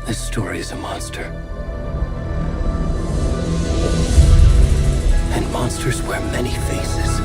This story is a monster. And monsters wear many faces.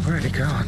Where'd he gone?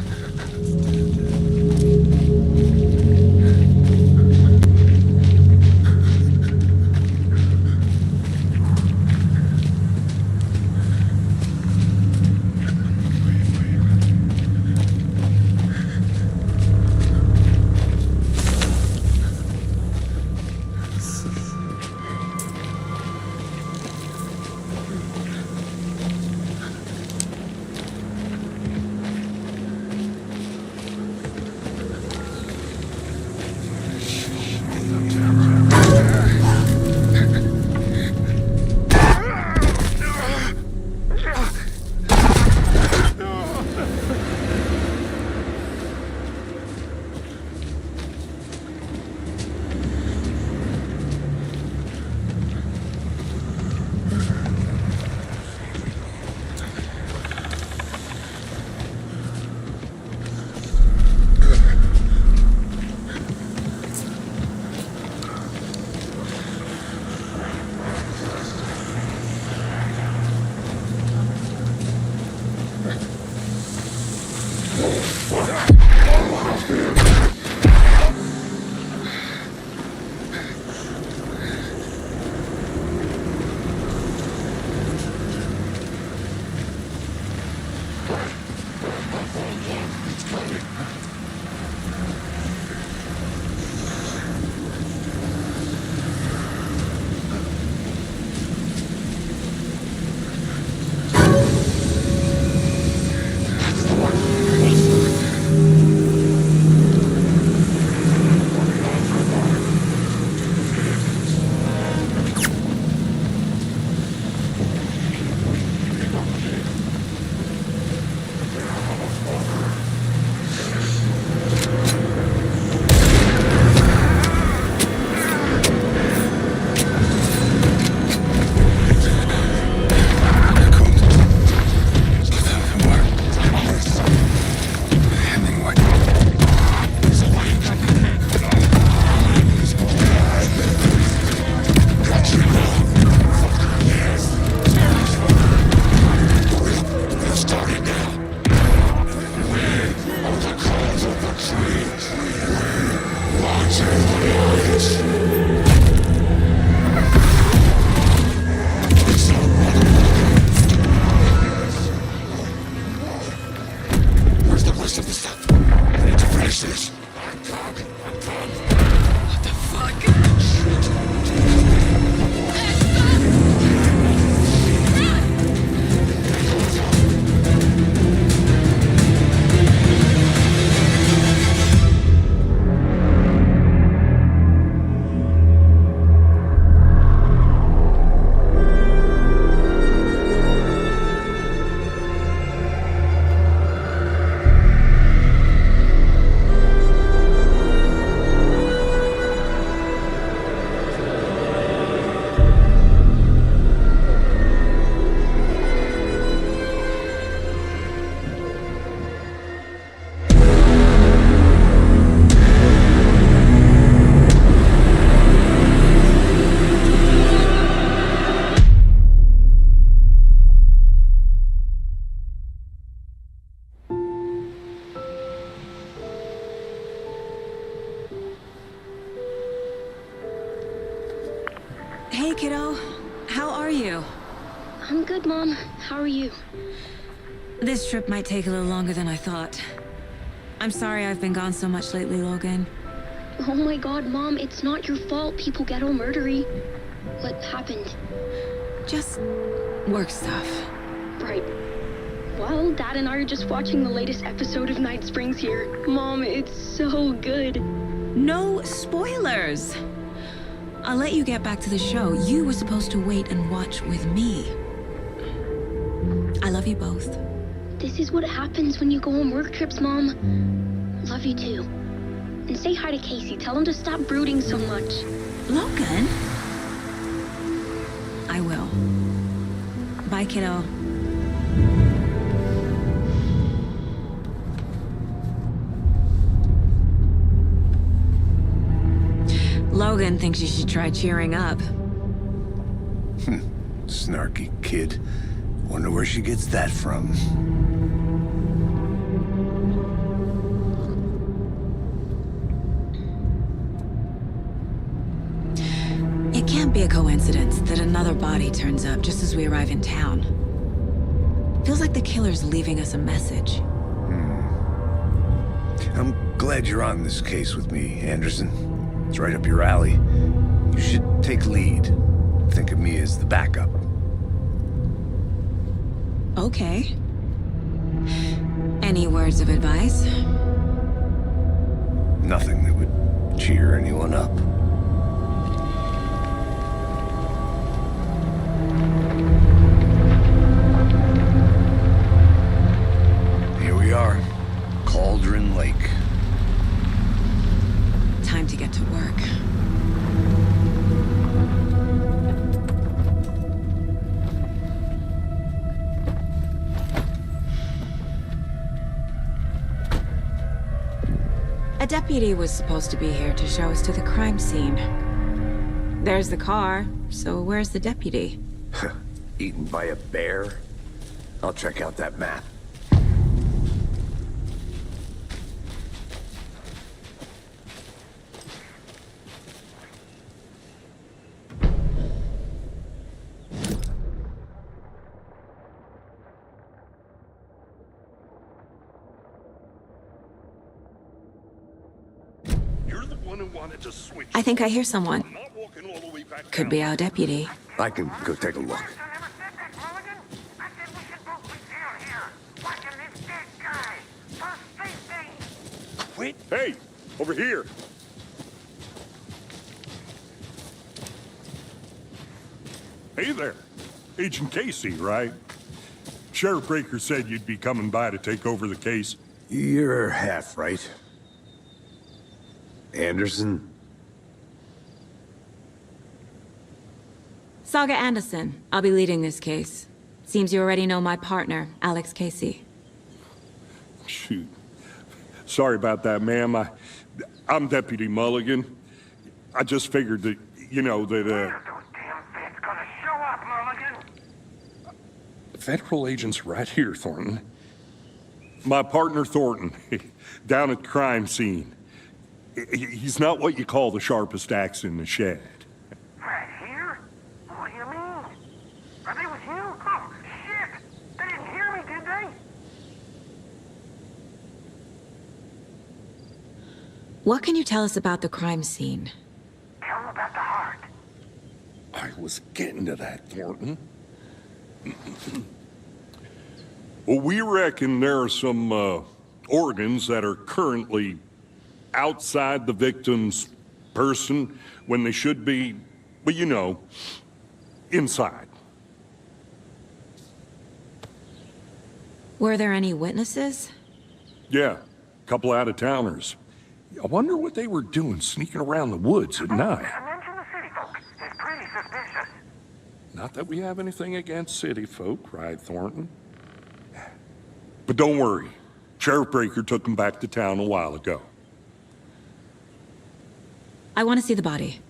Hey, kiddo. How are you? I'm good, Mom. How are you? This trip might take a little longer than I thought. I'm sorry I've been gone so much lately, Logan. Oh my god, Mom, it's not your fault people get all murdery. What happened? Just work stuff. Right. Well, Dad and I are just watching the latest episode of Night Springs here. Mom, it's so good. No spoilers! I'll let you get back to the show. You were supposed to wait and watch with me. I love you both. This is what happens when you go on work trips, Mom. Love you too. And say hi to Casey. Tell him to stop brooding so much. Logan? I will. Bye, kiddo. Logan thinks you should try cheering up. Snarky kid. Wonder where she gets that from. It can't be a coincidence that another body turns up just as we arrive in town. Feels like the killer's leaving us a message. I'm glad you're on this case with me, Anderson. It's right up your alley. You should take lead. Think of me as the backup. Okay. Any words of advice? Nothing that would cheer anyone up. Here we are. Cauldron Lake. Time to get to work. A deputy was supposed to be here to show us to the crime scene. There's the car, so where's the deputy? Eaten by a bear? I'll check out that map. I think I hear someone. Could be our deputy. I can go take a look. Wait. Hey, over here. Hey there. Agent Casey, right? Sheriff Breaker said you'd be coming by to take over the case. You're half right. Anderson? Saga Anderson. I'll be leading this case. Seems you already know my partner, Alex Casey. Shoot. Sorry about that, ma'am. I'm Deputy Mulligan. I just figured that, you know, that, Those damn feds gonna show up, Mulligan. Federal agent's right here, Thornton. My partner, Thornton, down at the crime scene. He's not what you call the sharpest axe in the shed. Right here? What do you mean? Are they with you? Oh, shit! They didn't hear me, did they? What can you tell us about the crime scene? Tell them about the heart. I was getting to that, Thornton. Well, we reckon there are some organs that are currently outside the victim's person when they should be, well, you know, inside. Were there any witnesses? Yeah, a couple out-of-towners. I wonder what they were doing sneaking around the woods at night. I mentioned the city folk. It's pretty suspicious. Not that we have anything against city folk, right, Thornton? But don't worry. Sheriff Breaker took them back to town a while ago. I want to see the body.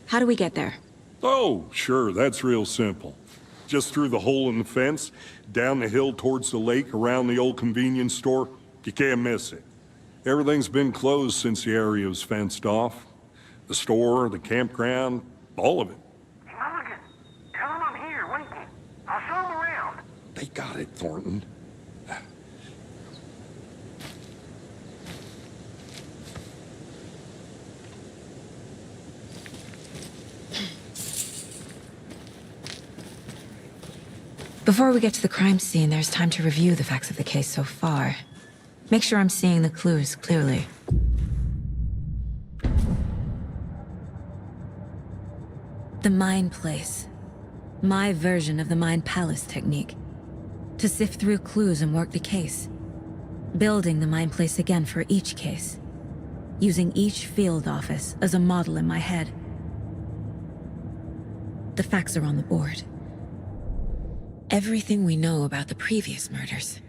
How do we get there? Oh, sure, that's real simple. Just through the hole in the fence, down the hill towards the lake, around the old convenience store. You can't miss it. Everything's been closed since the area was fenced off. The store, the campground, all of it. Mulligan, They got it, Thornton. Before we get to the crime scene, there's time to review the facts of the case so far. Make sure I'm seeing the clues clearly. The Mind Place. My version of the Mind Palace technique. To sift through clues and work the case. Building the Mind Place again for each case. Using each field office as a model in my head. The facts are on the board. Everything we know about the previous murders.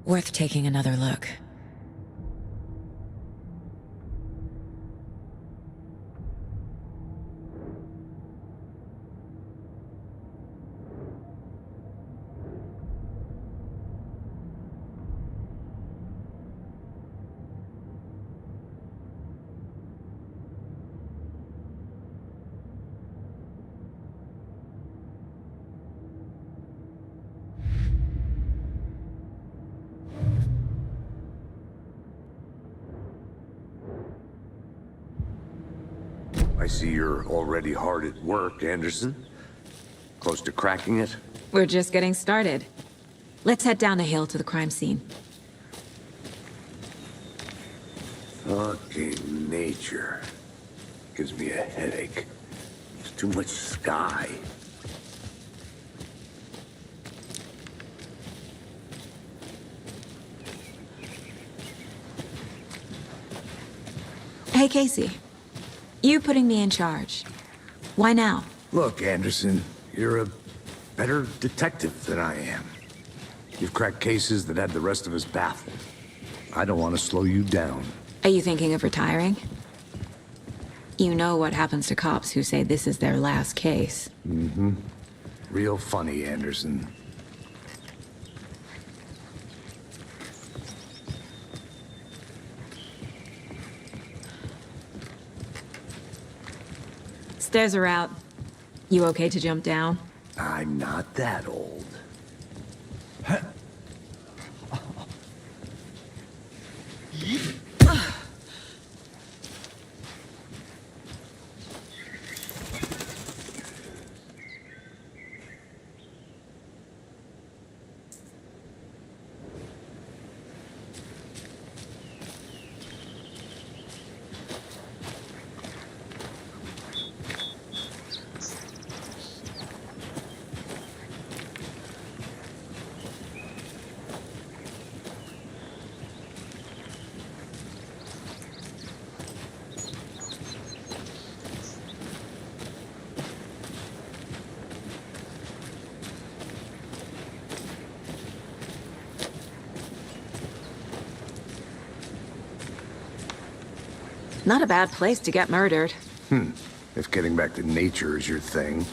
Worth taking another look. I see you're already hard at work, Anderson. Close to cracking it? We're just getting started. Let's head down the hill to the crime scene. Fucking nature. Gives me a headache. There's too much sky. Hey, Casey. You putting me in charge. Why now? Look, Anderson, you're a better detective than I am. You've cracked cases that had the rest of us baffled. I don't want to slow you down. Are you thinking of retiring? You know what happens to cops who say this is their last case. Mm-hmm. Real funny, Anderson. Stairs are out. You okay to jump down? I'm not that old. Not a bad place to get murdered. If getting back to nature is your thing.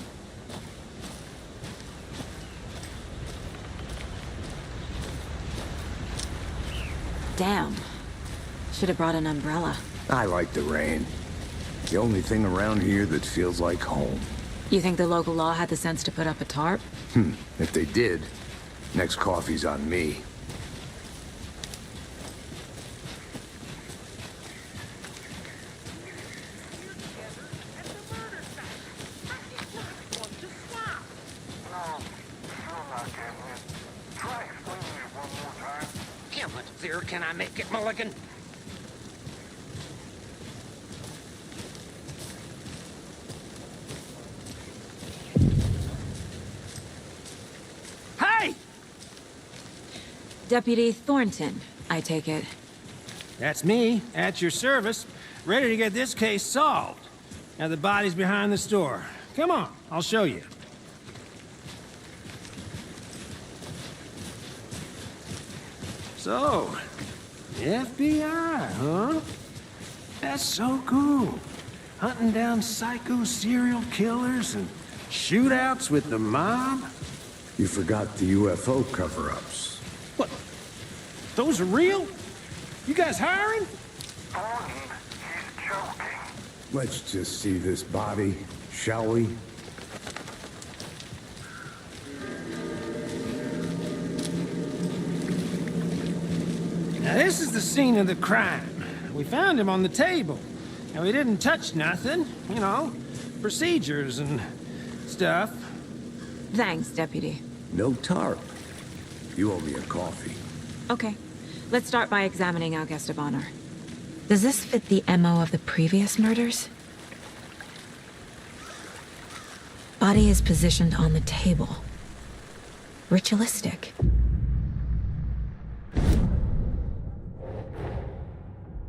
Damn. Should have brought an umbrella. I like the rain. The only thing around here that feels like home. You think the local law had the sense to put up a tarp? If they did, next coffee's on me. Can I make it, Mulligan? Hey! Deputy Thornton, I take it. That's me, at your service, ready to get this case solved. Now the body's behind the store. Come on, I'll show you. So, FBI, huh? That's so cool. Hunting down psycho serial killers and shootouts with the mob. You forgot the UFO cover-ups. What? Those are real? You guys hiring? Thornton, he's joking. Let's just see this body, shall we? Now, this is the scene of the crime. We found him on the table. And we didn't touch nothing, you know, procedures and stuff. Thanks, Deputy. No tarp. You owe me a coffee. Okay. Let's start by examining our guest of honor. Does this fit the MO of the previous murders? Body is positioned on the table. Ritualistic.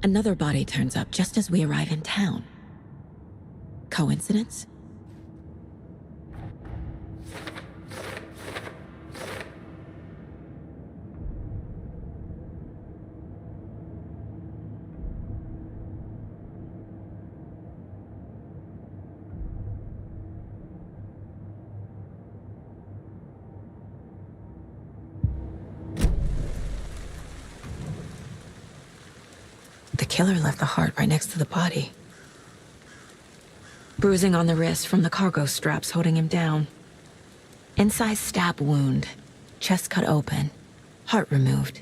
Another body turns up just as we arrive in town. Coincidence? The killer left the heart right next to the body. Bruising on the wrist from the cargo straps holding him down. Inside stab wound, chest cut open, heart removed.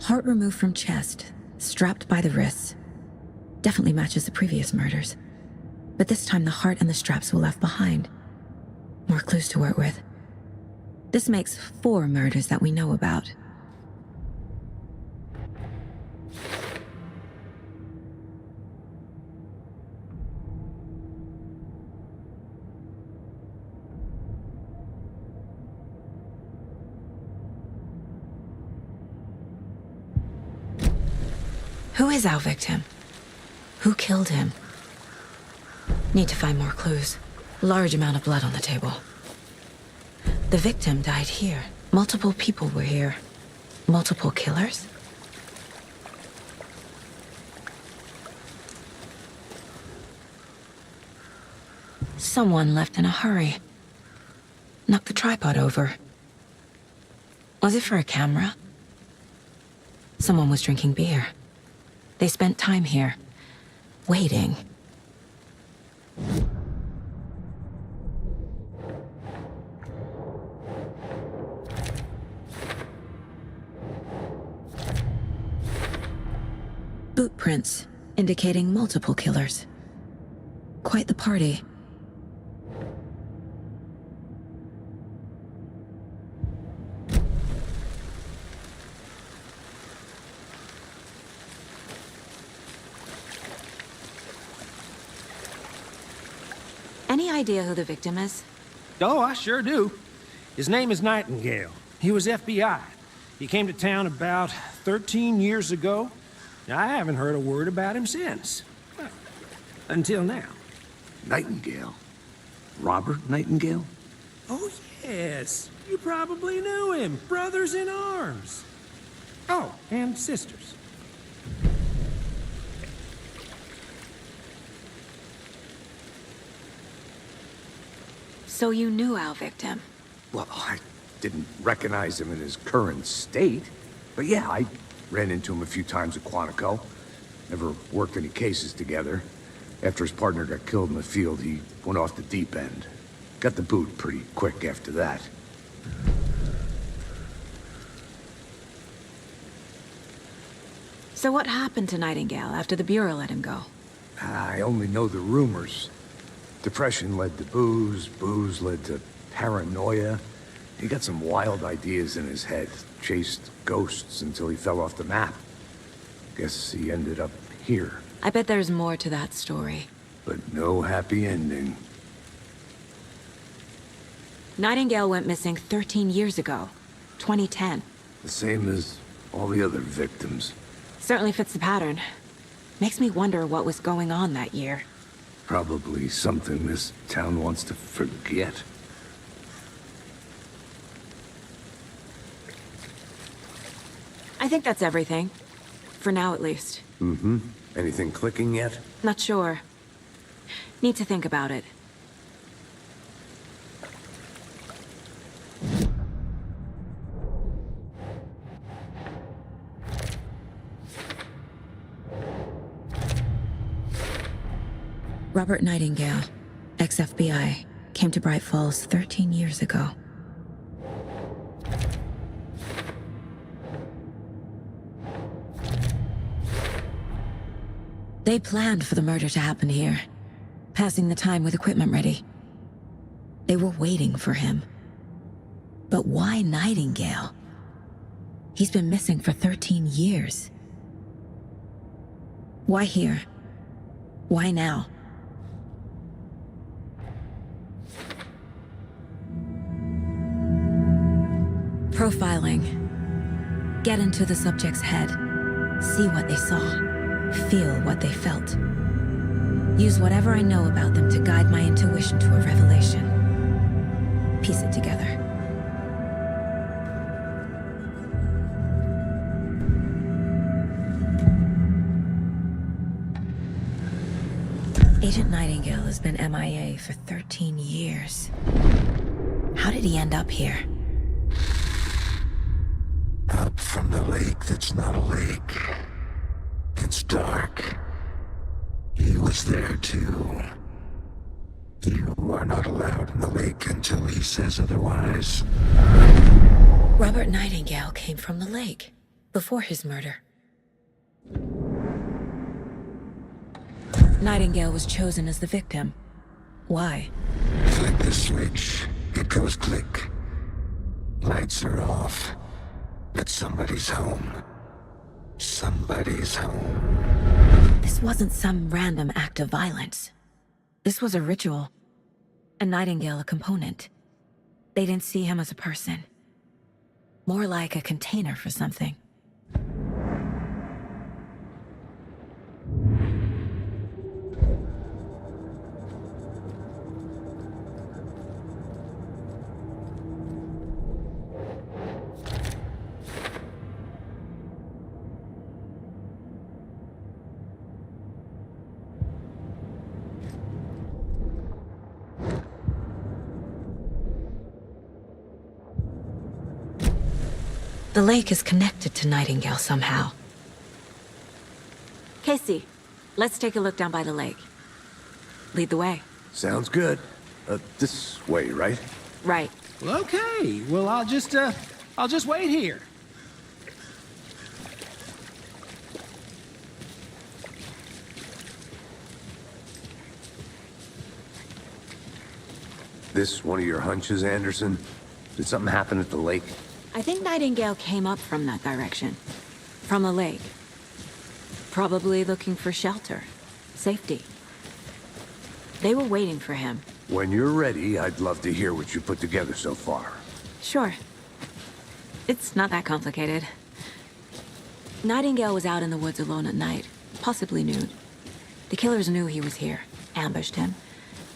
Heart removed from chest, strapped by the wrists. Definitely matches the previous murders. But this time the heart and the straps were left behind. More clues to work with. This makes 4 murders that we know about. Who is our victim? Who killed him? Need to find more clues. Large amount of blood on the table. The victim died here. Multiple people were here. Multiple killers? Someone left in a hurry. Knocked the tripod over. Was it for a camera? Someone was drinking beer. They spent time here, waiting. Boot prints, indicating multiple killers. Quite the party. Any idea who the victim is? Oh, I sure do. His name is Nightingale. He was FBI. He came to town about 13 years ago. I haven't heard a word about him since. Well, until now. Nightingale? Robert Nightingale? Oh, yes. You probably knew him. Brothers in arms. Oh, and sisters. So you knew our victim? Well, I didn't recognize him in his current state. But yeah, I ran into him a few times at Quantico. Never worked any cases together. After his partner got killed in the field, he went off the deep end. Got the boot pretty quick after that. So what happened to Nightingale after the Bureau let him go? I only know the rumors. Depression led to booze, booze led to paranoia. He got some wild ideas in his head, chased ghosts until he fell off the map. Guess he ended up here, I bet there's more to that story. but no happy ending. Nightingale went missing 13 years ago, 2010. The same as all the other victims. Certainly fits the pattern. Makes me wonder what was going on that year. Probably something this town wants to forget. I think that's everything. For now, at least. Mm-hmm. Anything clicking yet? Not sure. Need to think about it. Robert Nightingale, ex-FBI, came to Bright Falls 13 years ago. They planned for the murder to happen here, passing the time with equipment ready. They were waiting for him. But why Nightingale? He's been missing for 13 years. Why here? Why now? Profiling. Get into the subject's head. See what they saw. Feel what they felt. Use whatever I know about them to guide my intuition to a revelation. Piece it together. Agent Nightingale has been MIA for 13 years. How did he end up here? Up from the lake that's not a lake. It's dark. He was there too. You are not allowed in the lake until he says otherwise. Robert Nightingale came from the lake, before his murder. Nightingale was chosen as the victim. Why? Flick the switch. It goes click. Lights are off. But somebody's home. Somebody's home. This wasn't some random act of violence. This was a ritual. And Nightingale a component. They didn't see him as a person. More like a container for something. The lake is connected to Nightingale somehow. Casey, let's take a look down by the lake. Lead the way. Sounds good. This way, right? Right. Well, okay. Well, I'll just wait here. This one of your hunches, Anderson? Did something happen at the lake? I think Nightingale came up from that direction. From the lake. Probably looking for shelter. Safety. They were waiting for him. When you're ready, I'd love to hear what you put together so far. Sure. It's not that complicated. Nightingale was out in the woods alone at night, possibly nude. The killers knew he was here, ambushed him,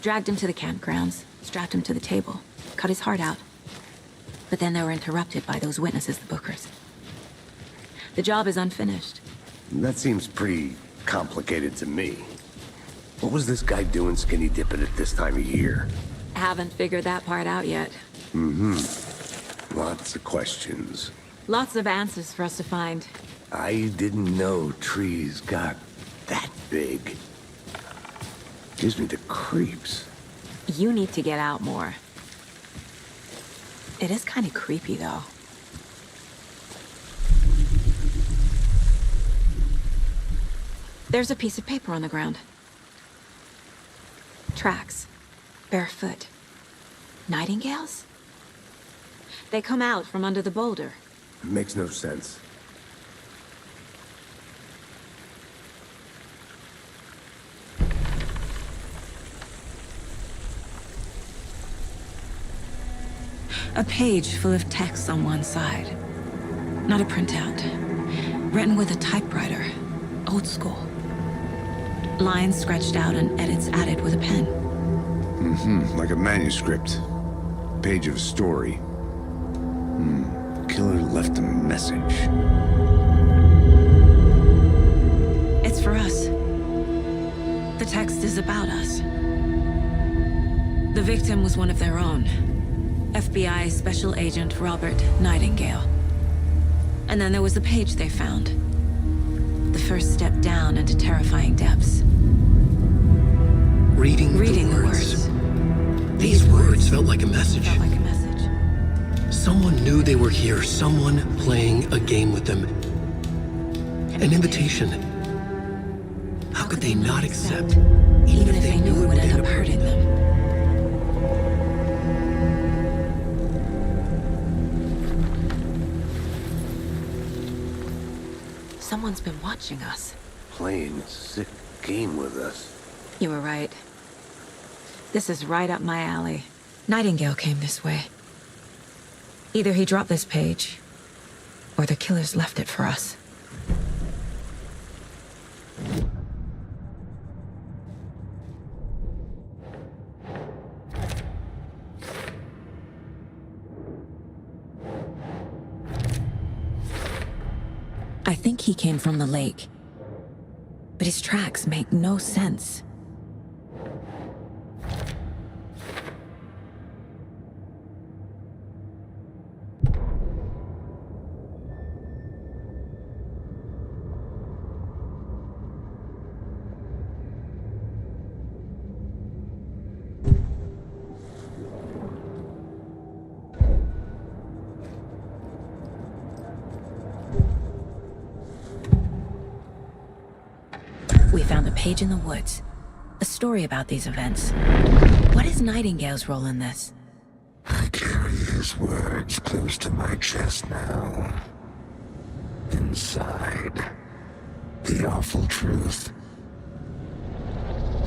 dragged him to the campgrounds, strapped him to the table, cut his heart out. But then they were interrupted by those witnesses, the Bookers. The job is unfinished. That seems pretty complicated to me. What was this guy doing skinny dipping at this time of year? Haven't figured that part out yet. Lots of questions. Lots of answers for us to find. I didn't know trees got that big. Gives me the creeps. You need to get out more. It is kind of creepy, though. There's a piece of paper on the ground. Tracks. Barefoot. Nightingales? They come out from under the boulder. Makes no sense. A page full of text on one side. Not a printout. Written with a typewriter. Old school. Lines scratched out and edits added with a pen. Like a manuscript. Page of a story. Killer left a message. It's for us. The text is about us. The victim was one of their own. FBI Special Agent Robert Nightingale. And then there was the page they found. The first step down into terrifying depths. reading the words. These words felt like a message. Felt like a message. Someone knew they were here, someone playing a game with them. An invitation. How could they not accept, even if they knew it would end up hurting them? Someone's been watching us. Playing a sick game with us. You were right. This is right up my alley. Nightingale came this way. Either he dropped this page, or the killers left it for us. I think he came from the lake. But his tracks make no sense. We found a page in the woods. A story about these events. What is Nightingale's role in this? I carry his words close to my chest now. Inside, the awful truth.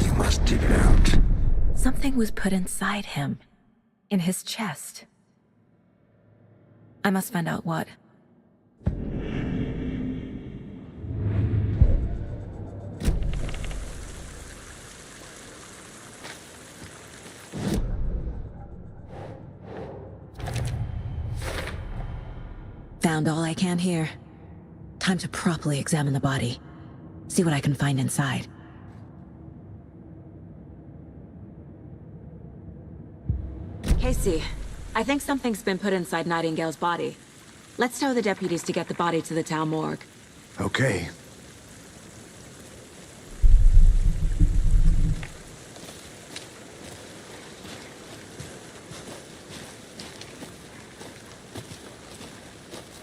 You must dig it out. Something was put inside him. In his chest. I must find out what. Found all I can here. Time to properly examine the body. See what I can find inside. Casey, I think something's been put inside Nightingale's body. Let's tell the deputies to get the body to the town morgue. Okay.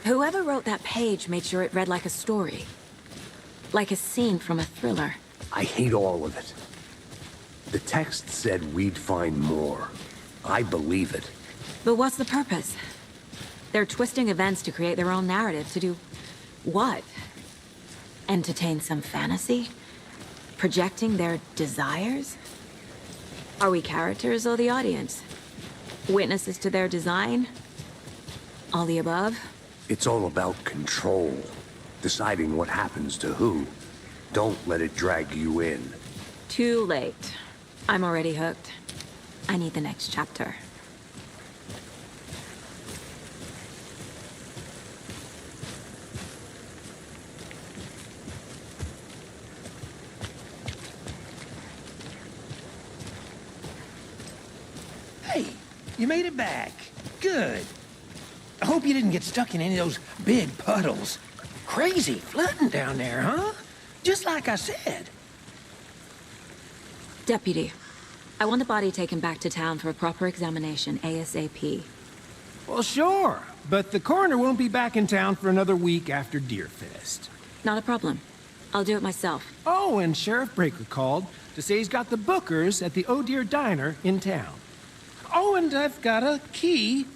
Whoever wrote that page made sure it read like a story. Like a scene from a thriller. I hate all of it. The text said we'd find more. I believe it. But what's the purpose? They're twisting events to create their own narrative to do... what? Entertain some fantasy? Projecting their desires? Are we characters or the audience? Witnesses to their design? All the above? It's all about control. Deciding what happens to who. Don't let it drag you in. Too late. I'm already hooked. I need the next chapter. Hey, you made it back. Good. I hope you didn't get stuck in any of those big puddles. Crazy flooding down there, huh? Just like I said. Deputy, I want the body taken back to town for a proper examination, ASAP. Well, sure. But the coroner won't be back in town for another week after Deerfest. Not a problem. I'll do it myself. Oh, and Sheriff Breaker called to say he's got the Bookers at the Oh Dear Diner in town. Oh, and I've got a key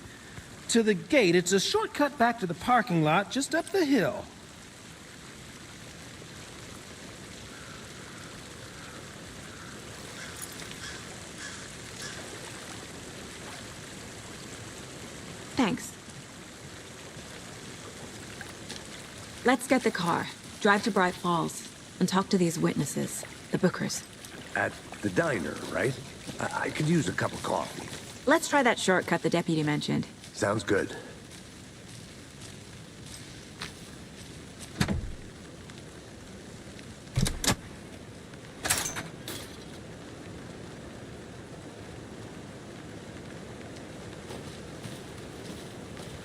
to the gate. It's a shortcut back to the parking lot just up the hill. Thanks. Let's get the car, drive to Bright Falls, and talk to these witnesses, the Bookers. At the diner, right? I could use a cup of coffee. Let's try that shortcut the deputy mentioned. Sounds good.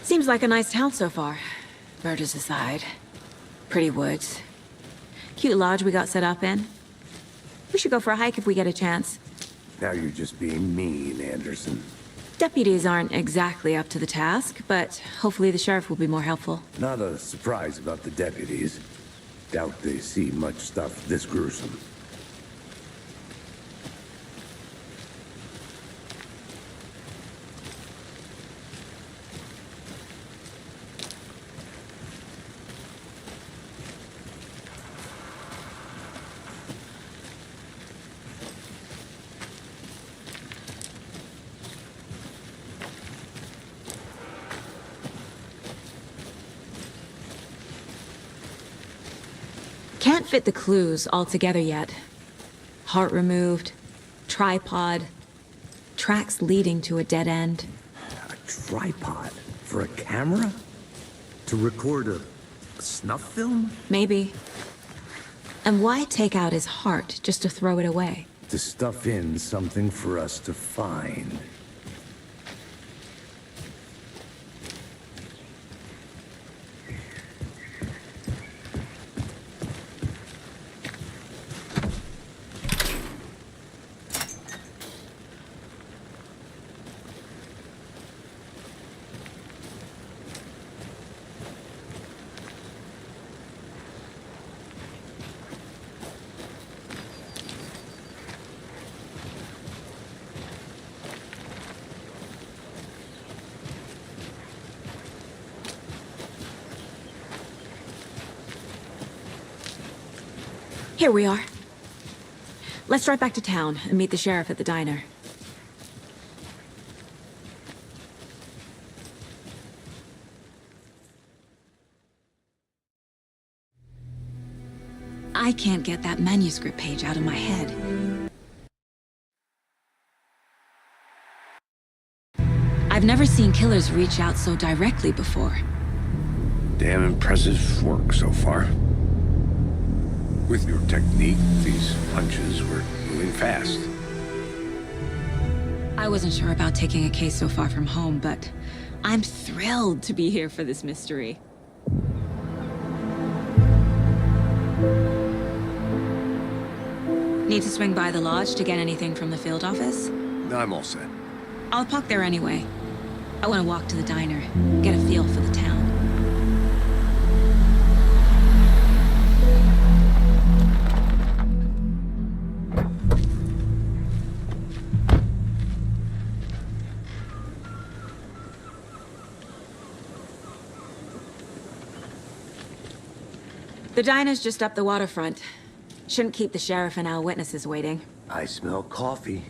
Seems like a nice town so far. Murders aside. Pretty woods. Cute lodge we got set up in. We should go for a hike if we get a chance. Now you're just being mean, Anderson. Deputies aren't exactly up to the task, but hopefully the sheriff will be more helpful. Not a surprise about the deputies. Doubt they see much stuff this gruesome. Can't fit the clues all together yet. Heart removed, tripod, tracks leading to a dead end. A tripod? For a camera? To record a snuff film? Maybe. And why take out his heart just to throw it away? To stuff in something for us to find. Here we are. Let's drive back to town and meet the sheriff at the diner. I can't get that manuscript page out of my head. I've never seen killers reach out so directly before. Damn impressive work so far. With your technique, these punches were moving fast. I wasn't sure about taking a case so far from home, but I'm thrilled to be here for this mystery. Need to swing by the lodge to get anything from the field office? I'm all set. I'll park there anyway. I want to walk to the diner, get a feel for the town. The diner's just up the waterfront. Shouldn't keep the sheriff and our witnesses waiting. I smell coffee.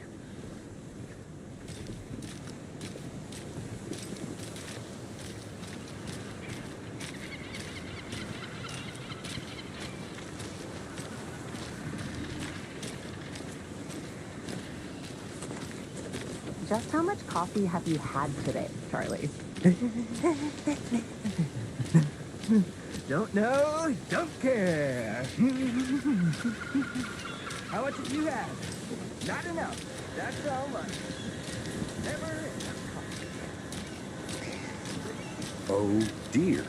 Just how much coffee have you had today, Charlie? Don't know, don't care. How much have you had? Not enough. That's so much. Never enough coffee. Oh dear.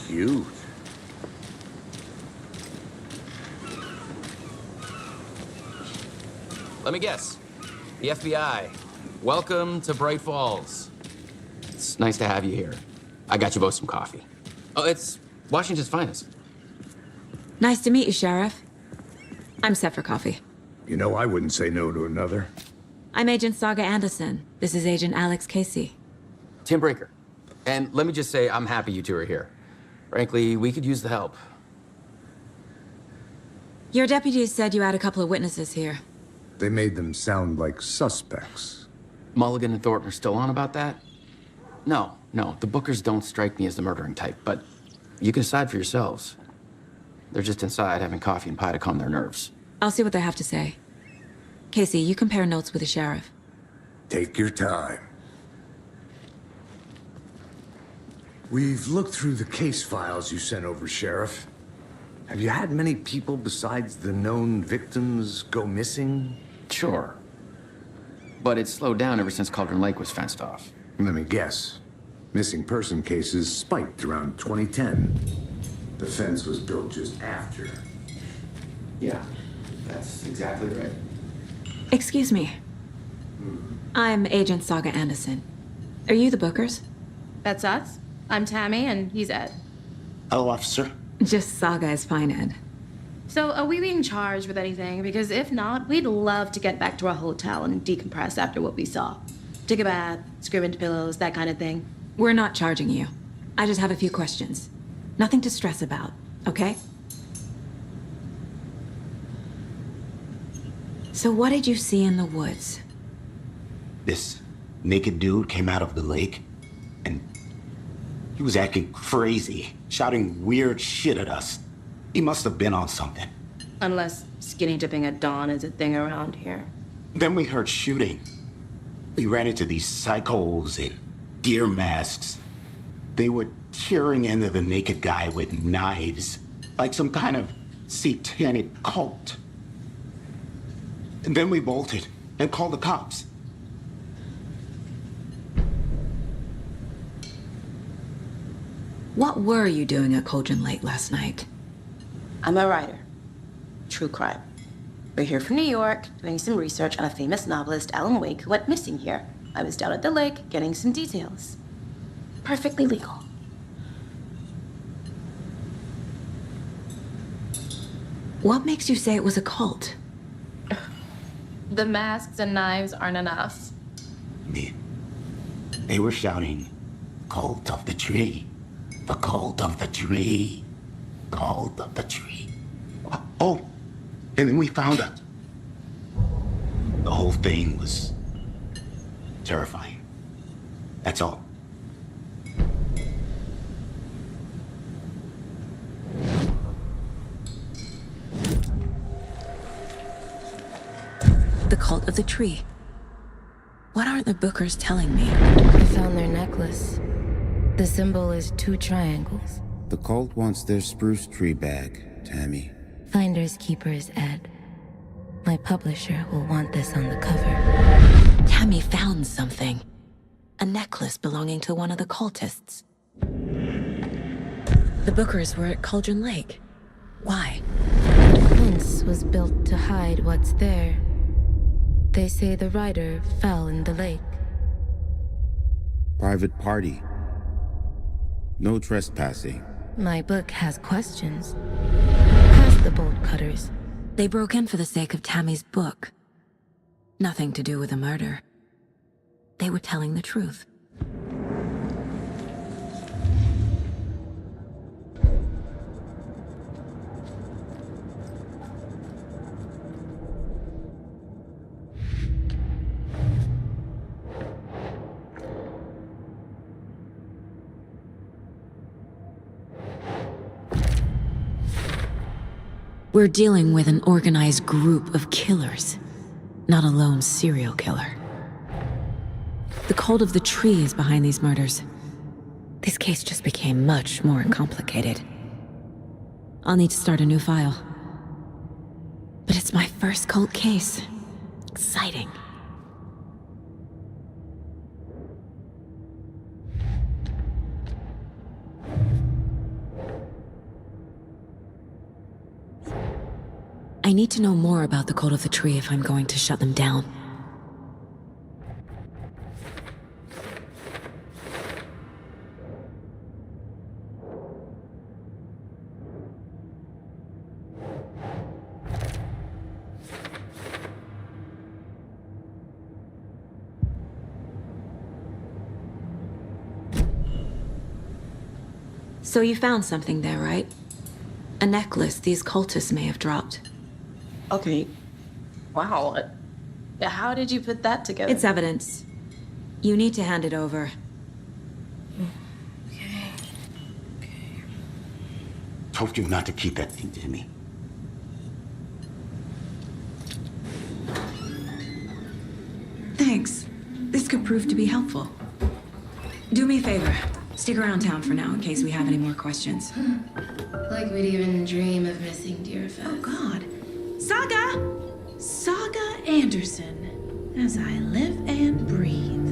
Cute. Let me guess. The FBI. Welcome to Bright Falls. It's nice to have you here. I got you both some coffee. Oh, it's Washington's finest. Nice to meet you, Sheriff. I'm set for coffee. You know, I wouldn't say no to another. I'm Agent Saga Anderson. This is Agent Alex Casey. Tim Breaker. And let me just say, I'm happy you two are here. Frankly, we could use the help. Your deputies said you had a couple of witnesses here. They made them sound like suspects. Mulligan and Thornton are still on about that? No, the Bookers don't strike me as the murdering type, but you can decide for yourselves. They're just inside having coffee and pie to calm their nerves. I'll see what they have to say. Casey, you compare notes with the sheriff. Take your time. We've looked through the case files you sent over, Sheriff. Have you had many people besides the known victims go missing? Sure. But it's slowed down ever since Cauldron Lake was fenced off. Let me guess. Missing person cases spiked around 2010. The fence was built just after. Yeah, that's exactly right. Excuse me. I'm Agent Saga Anderson. Are you the Bookers? That's us. I'm Tammy, and he's Ed. Hello, officer. Just Saga is fine, Ed. So, are we being charged with anything? Because if not, we'd love to get back to our hotel and decompress after what we saw. Take a bath, scream into pillows, that kind of thing. We're not charging you. I just have a few questions. Nothing to stress about, okay? So what did you see in the woods? This naked dude came out of the lake, and he was acting crazy, shouting weird shit at us. He must have been on something. Unless skinny dipping at dawn is a thing around here. Then we heard shooting. We ran into these psychos in deer masks. They were tearing into the naked guy with knives, like some kind of satanic cult. And then we bolted and called the cops. What were you doing at Cauldron Lake last night? I'm a writer. True crime. We're here from New York, doing some research on a famous novelist, Alan Wake, who went missing here. I was down at the lake, getting some details. Perfectly legal. What makes you say it was a cult? The masks and knives aren't enough. They were shouting, "Cult of the tree. The cult of the tree. Cult of the tree." Oh, and then we found it. The whole thing was terrifying. That's all. The cult of the tree. What aren't the Bookers telling me? I found their necklace. The symbol is 2 triangles. The cult wants their spruce tree back, Tammy. Finders keepers, Ed. My publisher will want this on the cover. Tammy found something. A necklace belonging to one of the cultists. The Bookers were at Cauldron Lake. Why? The fence was built to hide what's there. They say the rider fell in the lake. Private party. No trespassing. My book has questions. Past the bolt cutters. They broke in for the sake of Tammy's book. Nothing to do with a murder. They were telling the truth. We're dealing with an organized group of killers, not a lone serial killer. The cult of the tree is behind these murders. This case just became much more complicated. I'll need to start a new file. But it's my first cult case. Exciting. I need to know more about the cult of the tree if I'm going to shut them down. So you found something there, right? A necklace these cultists may have dropped. Okay. Wow. How did you put that together? It's evidence. You need to hand it over. Okay. Told you not to keep that thing to me. Thanks. This could prove to be helpful. Do me a favor. Stick around town for now in case we have any more questions. Like we'd even dream of missing deer fest. Oh, God. Saga! Saga Anderson, as I live and breathe.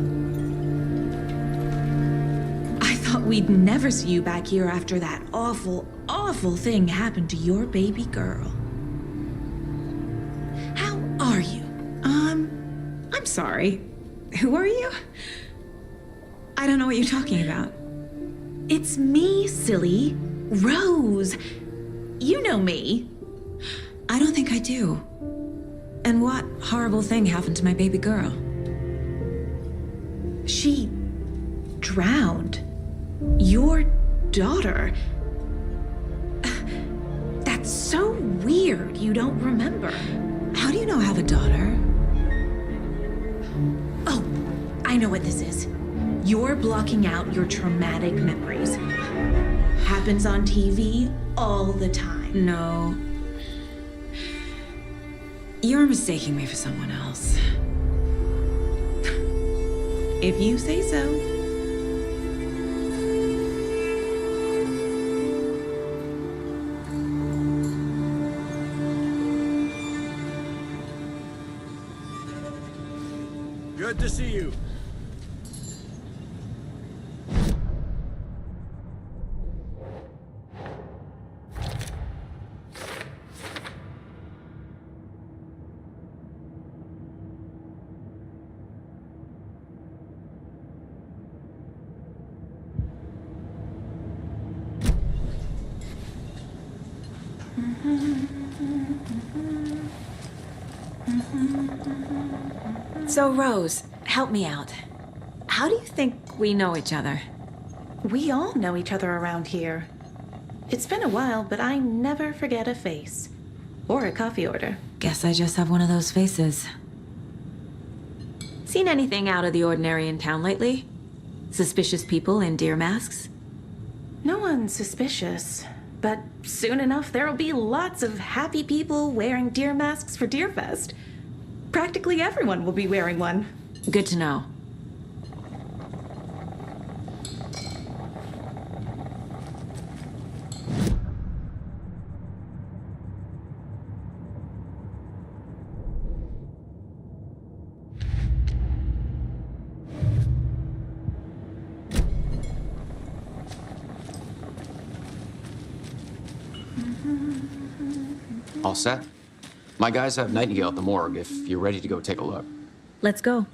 I thought we'd never see you back here after that awful, awful thing happened to your baby girl. How are you? I'm Sorry. Who are you? I don't know what you're talking about. It's me, silly. Rose. You know me. I don't think I do. And what horrible thing happened to my baby girl? She drowned. Your daughter. That's so weird you don't remember. How do you know I have a daughter? Oh, I know what this is. You're blocking out your traumatic memories. Happens on TV all the time. No. You're mistaking me for someone else. If you say so. Good to see you. So, Rose, help me out. How do you think we know each other? We all know each other around here. It's been a while, but I never forget a face. Or a coffee order. Guess I just have one of those faces. Seen anything out of the ordinary in town lately? Suspicious people in deer masks? No one's suspicious. But soon enough, there'll be lots of happy people wearing deer masks for Deerfest. Practically everyone will be wearing one. Good to know. All set? My guys have Nightingale at the morgue if you're ready to go take a look. Let's go.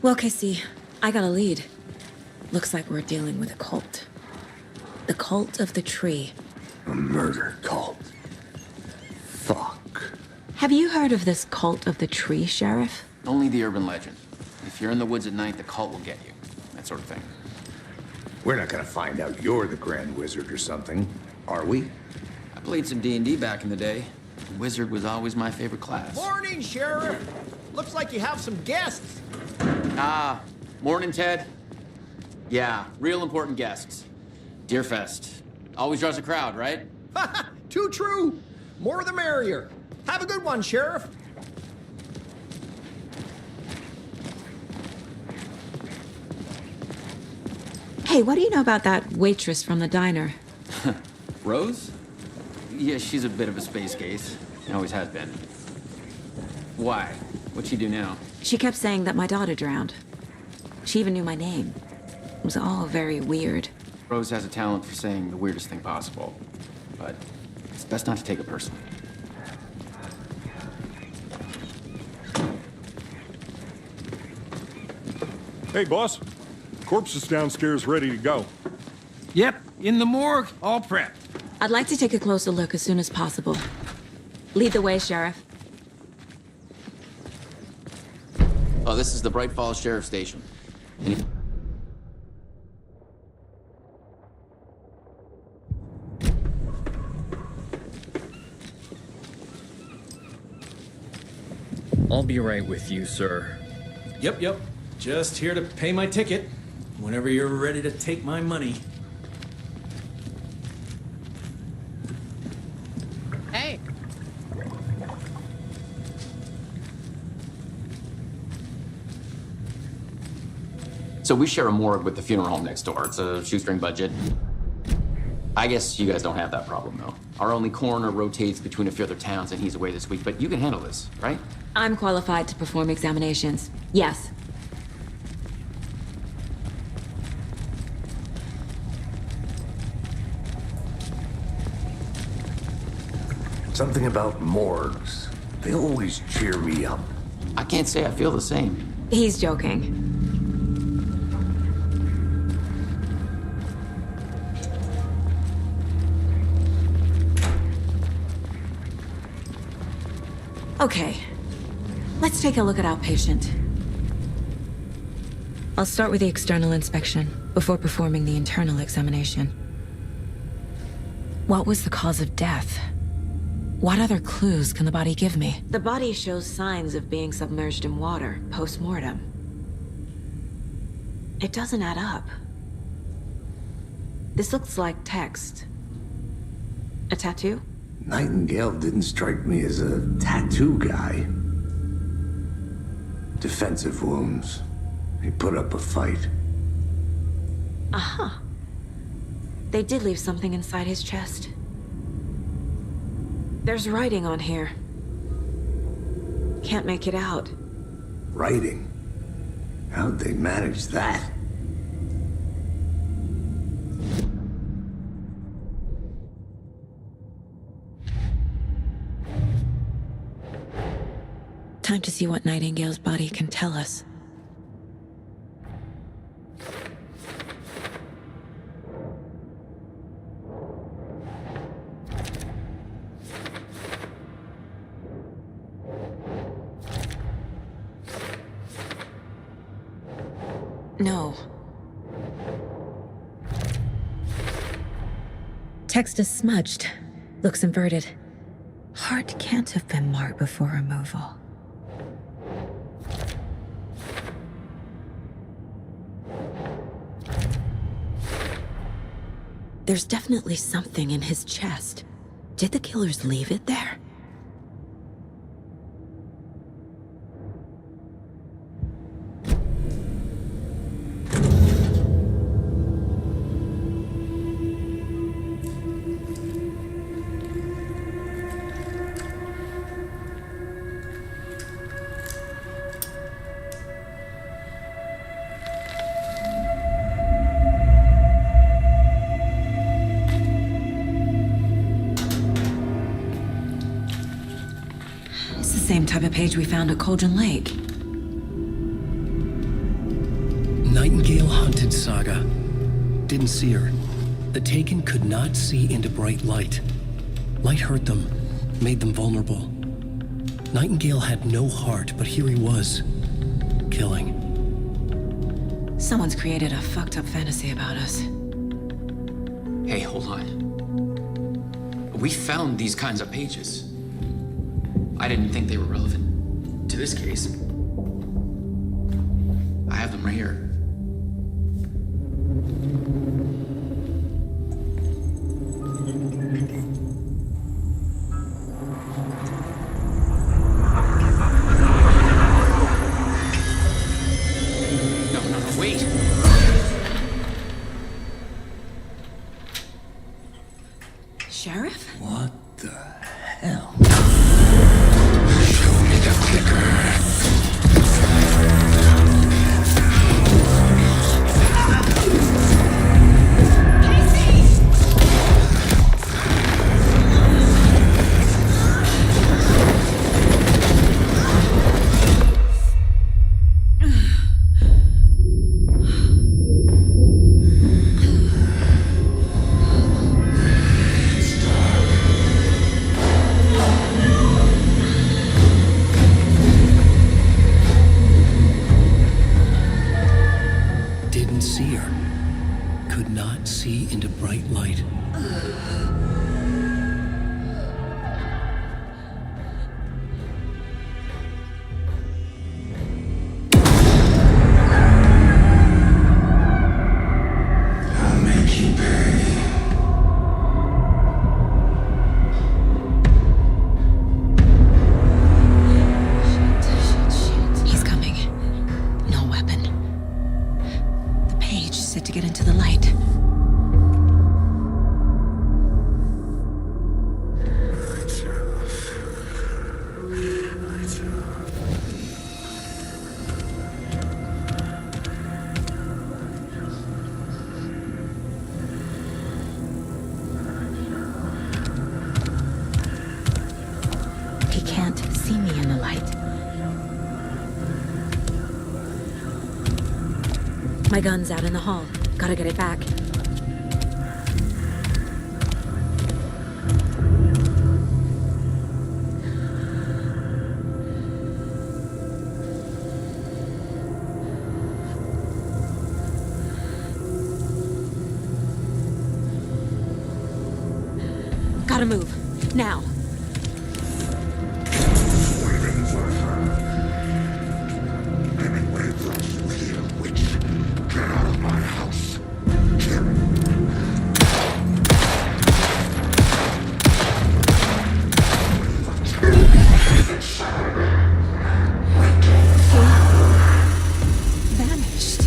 Well, Casey, I got a lead. Looks like we're dealing with a cult. The cult of the tree. A murder cult. Fuck. Have you heard of this cult of the tree, Sheriff? Only the urban legend. If you're in the woods at night, the cult will get you. That sort of thing. We're not gonna find out you're the Grand Wizard or something, are we? I played some D&D back in the day. Wizard was always my favorite class. Morning, Sheriff. Looks like you have some guests. Ah, morning, Ted. Yeah, real important guests. Deerfest. Always draws a crowd, right? Too true. More the merrier. Have a good one, Sheriff. Hey, what do you know about that waitress from the diner? Rose? Yeah, she's a bit of a space case. Always has been. Why? What'd she do now? She kept saying that my daughter drowned. She even knew my name. It was all very weird. Rose has a talent for saying the weirdest thing possible. But it's best not to take it personally. Hey, boss. Corpse is downstairs ready to go. Yep, in the morgue, all prepped. I'd like to take a closer look as soon as possible. Lead the way, Sheriff. Oh, this is the Bright Falls Sheriff Station. I'll be right with you, sir. Yep. Just here to pay my ticket. Whenever you're ready to take my money. Hey! So we share a morgue with the funeral home next door. It's a shoestring budget. I guess you guys don't have that problem, though. Our only coroner rotates between a few other towns, and he's away this week, but you can handle this, right? I'm qualified to perform examinations. Yes. Something about morgues. They always cheer me up. I can't say I feel the same. He's joking. Okay, let's take a look at our patient. I'll start with the external inspection before performing the internal examination. What was the cause of death? What other clues can the body give me? The body shows signs of being submerged in water post-mortem. It doesn't add up. This looks like text. A tattoo? Nightingale didn't strike me as a tattoo guy. Defensive wounds. He put up a fight. Uh-huh. They did leave something inside his chest. There's writing on here. Can't make it out. Writing? How'd they manage that? Time to see what Nightingale's body can tell us. No. Text is smudged. Looks inverted. Heart can't have been marked before removal. There's definitely something in his chest. Did the killers leave it there? Same type of page we found at Cauldron Lake. Nightingale hunted Saga. Didn't see her. The Taken could not see into bright light. Light hurt them, made them vulnerable. Nightingale had no heart, but here he was, killing. Someone's created a fucked up fantasy about us. Hey, hold on. We found these kinds of pages. I didn't think they were relevant to this case. I have them right here. No, wait. Sheriff? What the hell? My gun's out in the hall. Gotta get it back. Gotta move. Now. Vanished.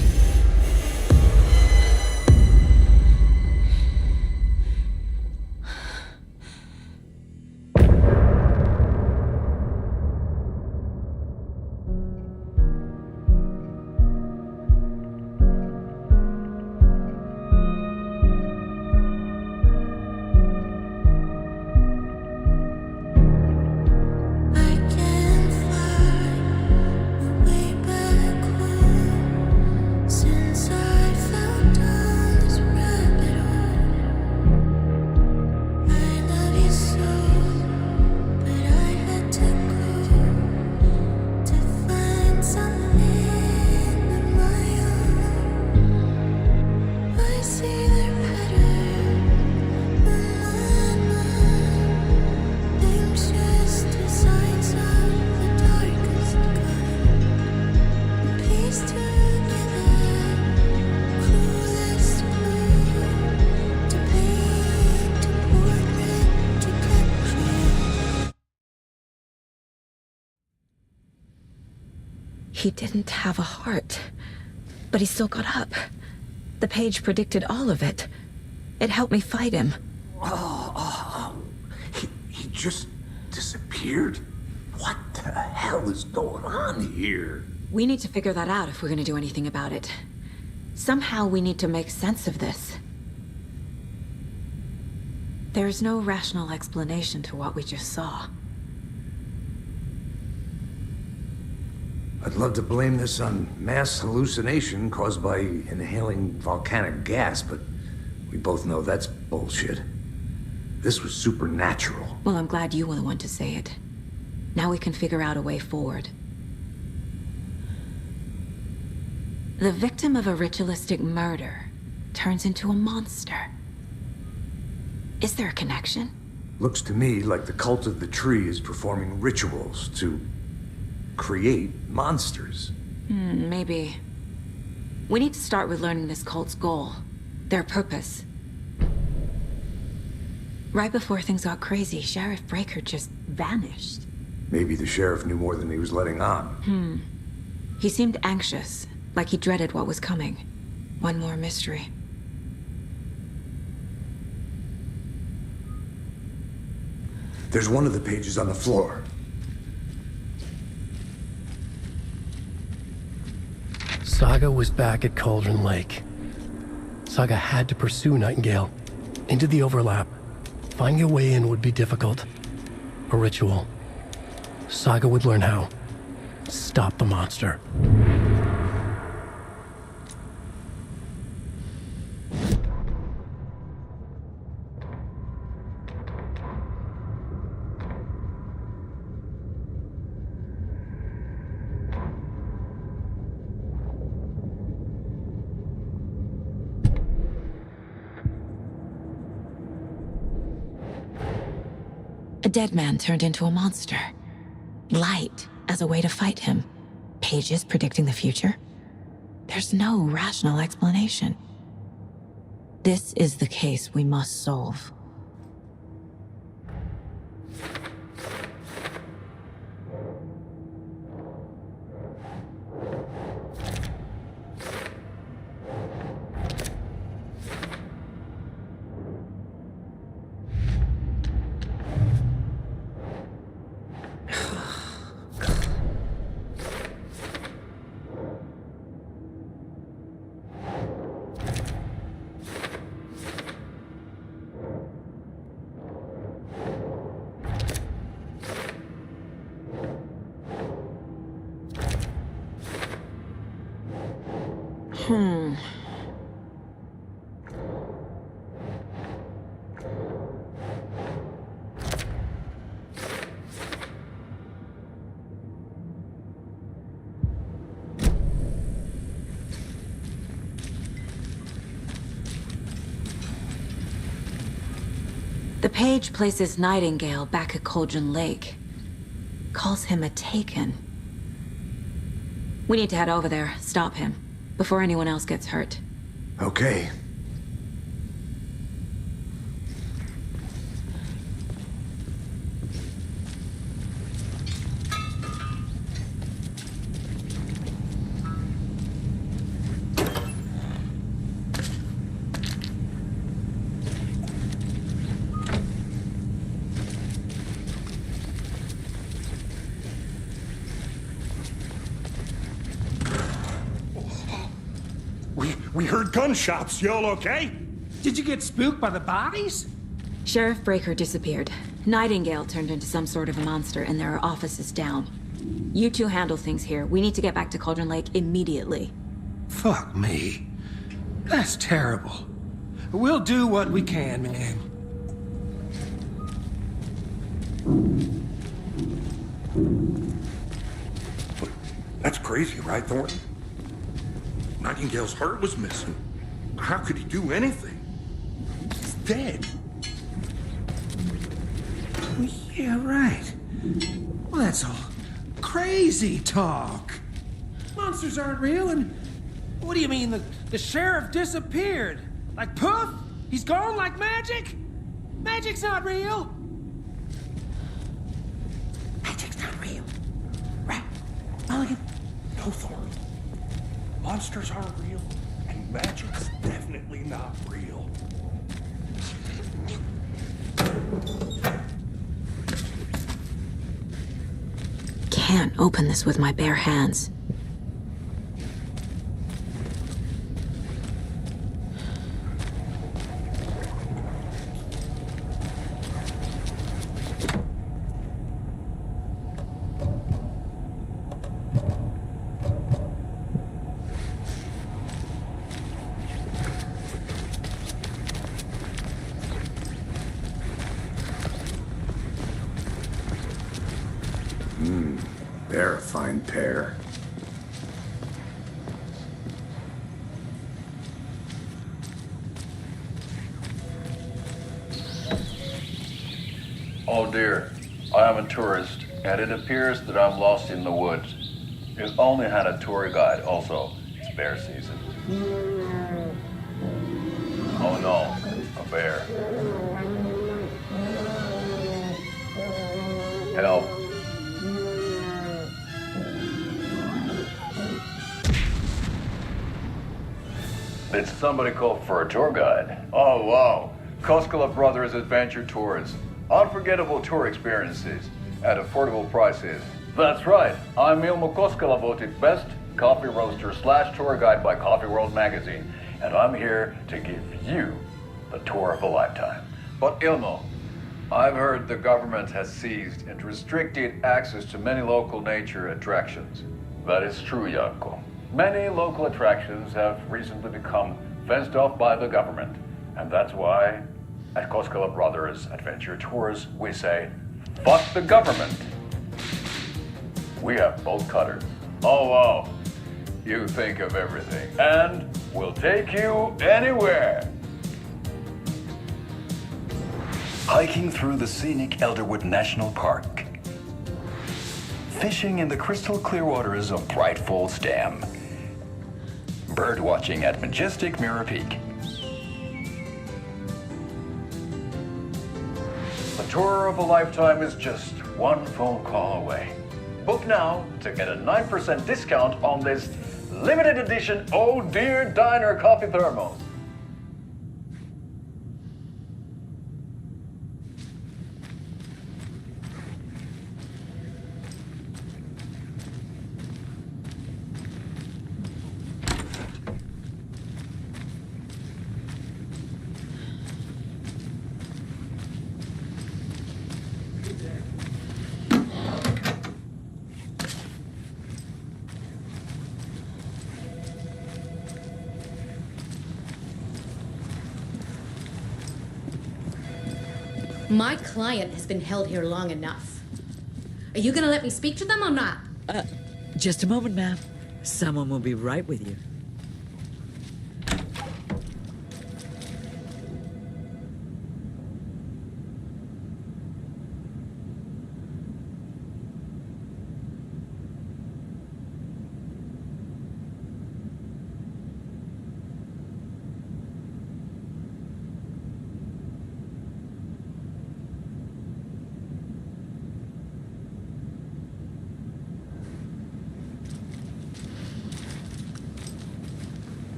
He didn't have a heart, but he still got up. The page predicted all of it. It helped me fight him. He just disappeared? What the hell is going on here? We need to figure that out if we're gonna do anything about it. Somehow we need to make sense of this. There's no rational explanation to what we just saw. I'd love to blame this on mass hallucination caused by inhaling volcanic gas, but we both know that's bullshit. This was supernatural. Well, I'm glad you were the one to say it. Now we can figure out a way forward. The victim of a ritualistic murder turns into a monster. Is there a connection? Looks to me like the cult of the tree is performing rituals to create monsters. Maybe. We need to start with learning this cult's goal, their purpose. Right before things got crazy, Sheriff Breaker just vanished. Maybe the sheriff knew more than he was letting on. He seemed anxious, like he dreaded what was coming. One more mystery. There's one of the pages on the floor. Saga was back at Cauldron Lake. Saga had to pursue Nightingale into the overlap. Finding a way in would be difficult. A ritual. Saga would learn how. Stop the monster. A dead man turned into a monster. Light as a way to fight him. Pages predicting the future. There's no rational explanation. This is the case we must solve. The page places Nightingale back at Cauldron Lake. Calls him a Taken. We need to head over there, stop him, before anyone else gets hurt. Okay. We heard gunshots. Y'all okay? Did you get spooked by the bodies? Sheriff Breaker disappeared. Nightingale turned into some sort of a monster, and there are offices down. You two handle things here. We need to get back to Cauldron Lake immediately. Fuck me. That's terrible. We'll do what we can, man. That's crazy, right, Thornton? Nightingale's heart was missing. How could he do anything? He's dead. Yeah, right. Well, that's all crazy talk. Monsters aren't real, and what do you mean the sheriff disappeared? Like poof? He's gone like magic? Magic's not real. Magic's not real. Right? Mulligan? No, Thornton. Monsters aren't real, and magic's definitely not real. Can't open this with my bare hands. They're a fine pair. Oh dear, I am a tourist, and it appears that I'm lost in the woods. You've only had a tour guide also. It's bear season. Oh no, a bear. Help. Did somebody call for a tour guide? Oh wow, Koskela Brothers Adventure Tours. Unforgettable tour experiences at affordable prices. That's right, I'm Ilmo Koskela, voted best coffee roaster / tour guide by Coffee World magazine, and I'm here to give you the tour of a lifetime. But Ilmo, I've heard the government has seized and restricted access to many local nature attractions. That is true, Janko. Many local attractions have recently become fenced off by the government, and that's why at Koskela Brothers Adventure Tours we say, fuck the government. We have bolt cutters. Oh wow, you think of everything, and we'll take you anywhere. Hiking through the scenic Elderwood National Park. Fishing in the crystal clear waters of Bright Falls Dam. Bird watching at majestic Mirror Peak. The tour of a lifetime is just one phone call away. Book now to get a 9% discount on this limited edition Oh Dear Diner coffee thermos. My client has been held here long enough. Are you gonna let me speak to them or not? Just a moment, ma'am. Someone will be right with you.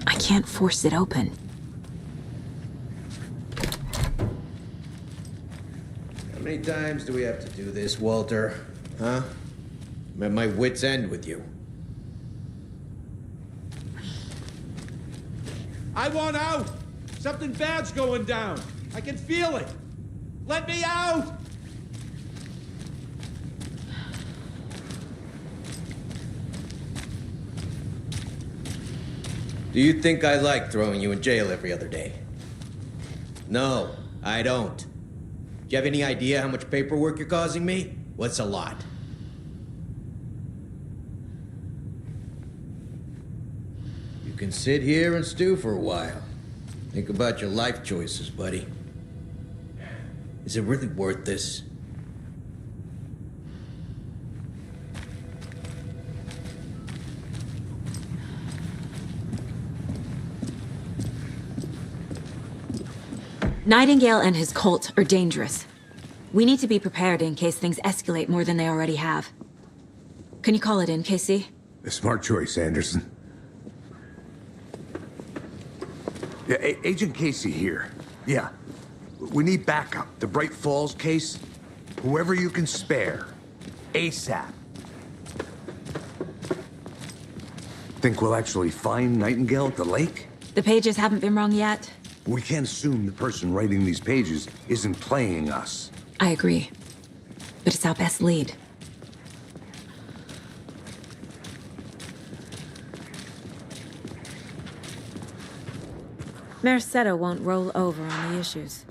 I can't force it open. How many times do we have to do this, Walter? Huh? I'm at my wit's end with you. I want out! Something bad's going down. I can feel it. Let me out! Do you think I like throwing you in jail every other day? No, I don't. Do you have any idea how much paperwork you're causing me? What's a lot? You can sit here and stew for a while. Think about your life choices, buddy. Is it really worth this? Nightingale and his cult are dangerous. We need to be prepared in case things escalate more than they already have. Can you call it in, Casey? A smart choice, Anderson. Yeah, Agent Casey here. Yeah. We need backup. The Bright Falls case. Whoever you can spare. ASAP. Think we'll actually find Nightingale at the lake? The pages haven't been wrong yet. We can't assume the person writing these pages isn't playing us. I agree. But it's our best lead. Mercado won't roll over on the issues.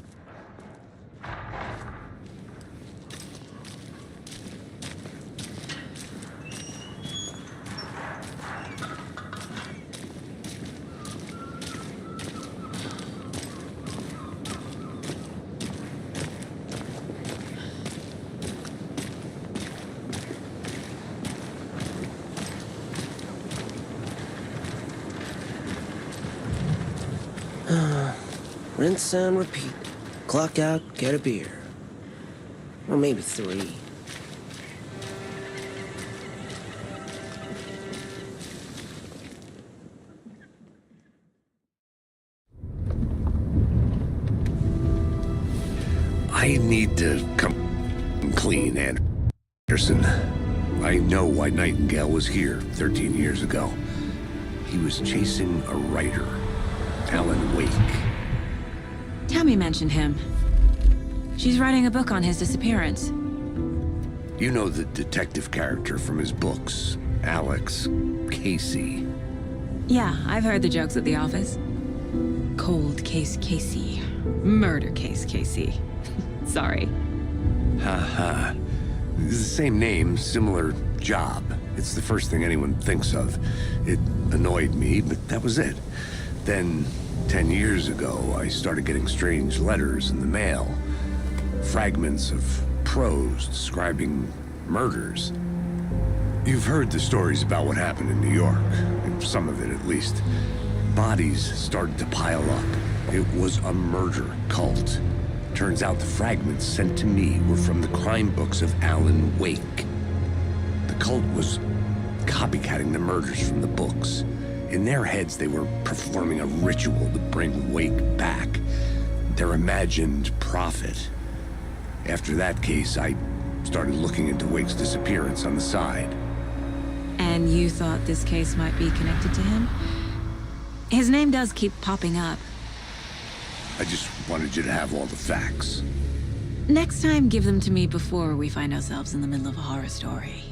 Rinse and repeat. Clock out, get a beer. Or maybe 3. I need to come clean, Anderson. I know why Nightingale was here 13 years ago. He was chasing a writer, Alan Wake. Tammy mentioned him. She's writing a book on his disappearance. You know the detective character from his books, Alex Casey. Yeah, I've heard the jokes at the office. Cold case Casey. Murder case Casey. Sorry. Ha. It's the same name, similar job. It's the first thing anyone thinks of. It annoyed me, but that was it. Then, 10 years ago, I started getting strange letters in the mail. Fragments of prose describing murders. You've heard the stories about what happened in New York. Some of it, at least. Bodies started to pile up. It was a murder cult. Turns out the fragments sent to me were from the crime books of Alan Wake. The cult was copycatting the murders from the books. In their heads, they were performing a ritual to bring Wake back. Their imagined prophet. After that case, I started looking into Wake's disappearance on the side. And you thought this case might be connected to him? His name does keep popping up. I just wanted you to have all the facts. Next time, give them to me before we find ourselves in the middle of a horror story.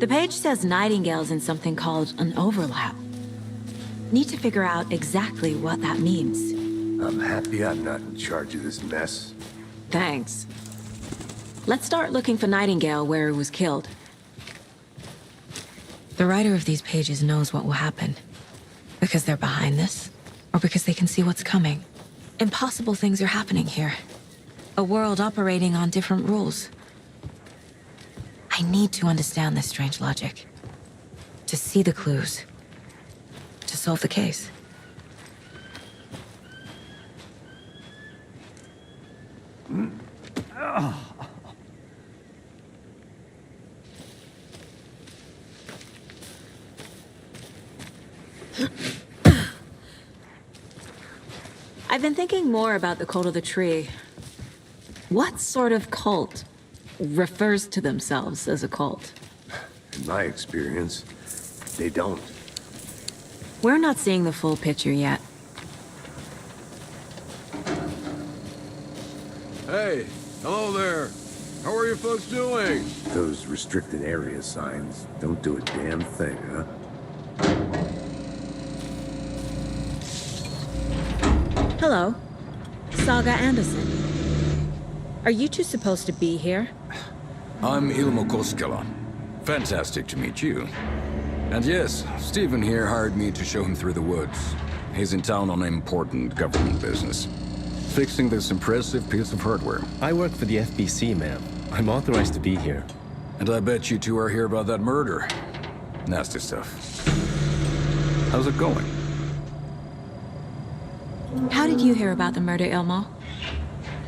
The page says Nightingale's in something called an overlap. Need to figure out exactly what that means. I'm happy I'm not in charge of this mess. Thanks. Let's start looking for Nightingale where he was killed. The writer of these pages knows what will happen. Because they're behind this, or because they can see what's coming. Impossible things are happening here. A world operating on different rules. I need to understand this strange logic. To see the clues. To solve the case. I've been thinking more about the cult of the tree. What sort of cult refers to themselves as a cult? In my experience, they don't. We're not seeing the full picture yet. Hey, hello there. How are you folks doing? Those restricted area signs don't do a damn thing, huh? Hello. Saga Anderson. Are you two supposed to be here? I'm Ilmo Koskela. Fantastic to meet you. And yes, Stephen here hired me to show him through the woods. He's in town on important government business. Fixing this impressive piece of hardware. I work for the FBC, ma'am. I'm authorized to be here. And I bet you two are here about that murder. Nasty stuff. How's it going? How did you hear about the murder, Ilmo?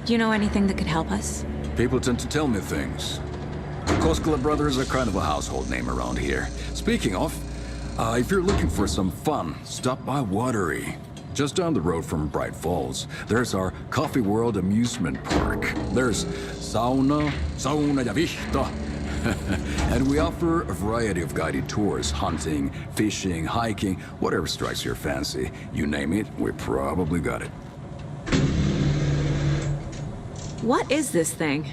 Do you know anything that could help us? People tend to tell me things. The Koskela brothers are kind of a household name around here. Speaking of, if you're looking for some fun, stop by Watery. Just down the road from Bright Falls, there's our Coffee World amusement park. There's sauna ja vihta. And we offer a variety of guided tours, hunting, fishing, hiking, whatever strikes your fancy. You name it, we probably got it. What is this thing?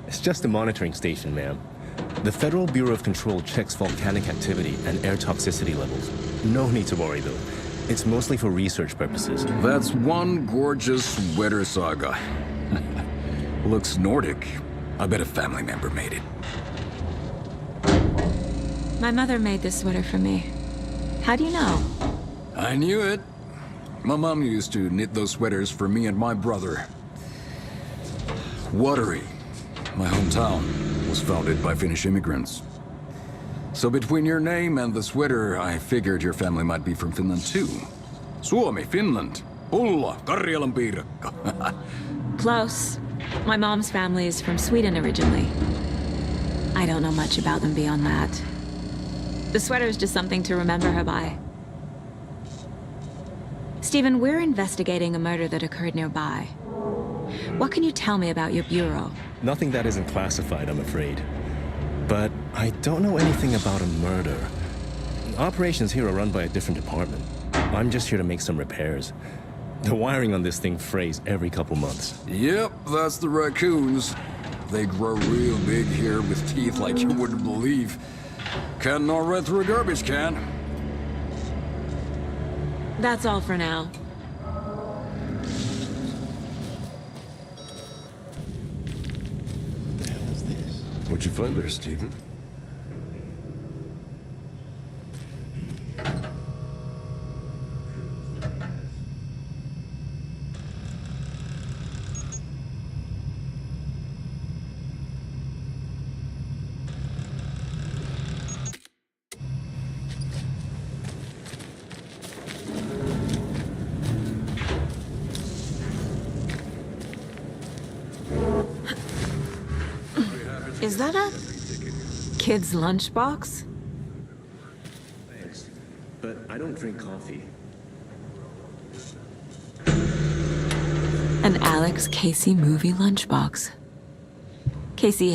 It's just a monitoring station, ma'am. The Federal Bureau of Control checks volcanic activity and air toxicity levels. No need to worry, though. It's mostly for research purposes. That's one gorgeous sweater, Saga. Looks Nordic. I bet a family member made it. My mother made this sweater for me. How do you know? I knew it. My mom used to knit those sweaters for me and my brother. Watery, my hometown, was founded by Finnish immigrants. So between your name and the sweater, I figured your family might be from Finland too. Suomi, Finland. Pulla, Karjalan piirakka. Close. My mom's family is from Sweden originally. I don't know much about them beyond that. The sweater is just something to remember her by. Stephen, we're investigating a murder that occurred nearby. What can you tell me about your bureau? Nothing that isn't classified, I'm afraid. But I don't know anything about a murder. Operations here are run by a different department. I'm just here to make some repairs. The wiring on this thing frays every couple months. Yep, that's the raccoons. They grow real big here with teeth like you wouldn't believe. Can't gnaw right through a garbage can. That's all for now. What'd you find there, Stephen? Is that a kid's lunchbox? Thanks, but I don't drink coffee. An Alex Casey movie lunchbox. Casey